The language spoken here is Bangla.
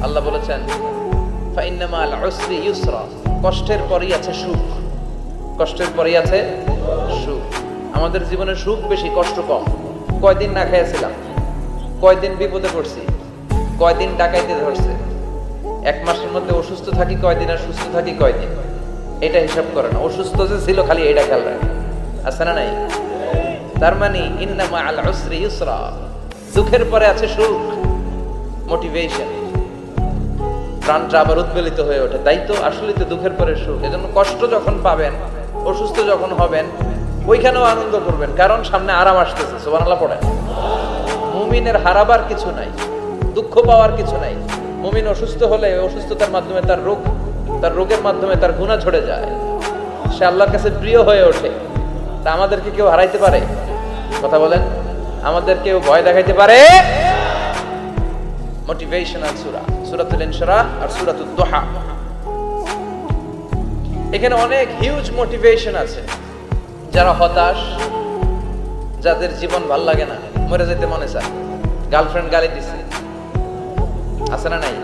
আল্লাহ বলেছেন ফাইন্না মাল উসরি ইউসরা, কষ্টের পরেই আছে সুখ। কষ্টের পরেই আছে সুখ। আমাদের জীবনে সুখ বেশি, কষ্ট কম। কয়দিন না খেয়েছিলাম, কয়দিন বিপদে পড়ছি, কয়দিন ডাকাইতে ধরছে, এক মাসের মধ্যে অসুস্থ থাকি কয়দিন আর সুস্থ থাকি কয়দিন, এটা হিসাব করে না। অসুস্থ যে ছিল খালি এটা খেয়াল রাখে, আছে না নাই? তার মানে ইন্না মাল উসরি ইউসরা, দুঃখের পরে আছে সুখ, মোটিভেশন। প্রাণটা আবার উদ্বেলিত হয়ে ওঠে, তাই তো আসলে তো দুঃখের পরে সুখ। এজন্য কষ্ট যখন পাবেন, অসুস্থ যখন হবেন, ওইখানেও আনন্দ করবেন, কারণ সামনে আরাম আসতেছে। সুবহানাল্লাহ পড়েন। মুমিনের হারাবার কিছু নাই, দুঃখ পাওয়ার কিছু নাই। মুমিন অসুস্থ হলে অসুস্থতার মাধ্যমে তার রোগের মাধ্যমে তার গুনাহ ঝরে যায়, সে আল্লাহর কাছে প্রিয় হয়ে ওঠে। তা আমাদেরকে কেউ হারাইতে পারে? কথা বলেন, আমাদের কেউ ভয় দেখাইতে পারে? মোটিভেশনাল সূরা, সূরাতুল ইনশিরাহ আর সূরাতুদ দুহা। এখানে অনেক হিউজ মোটিভেশন আছে। যারা হতাশ, যাদের জীবন ভাল লাগে না, মরে যেতে মনে চায়, গার্লফ্রেন্ড গালি দিছে, আছে না নাই?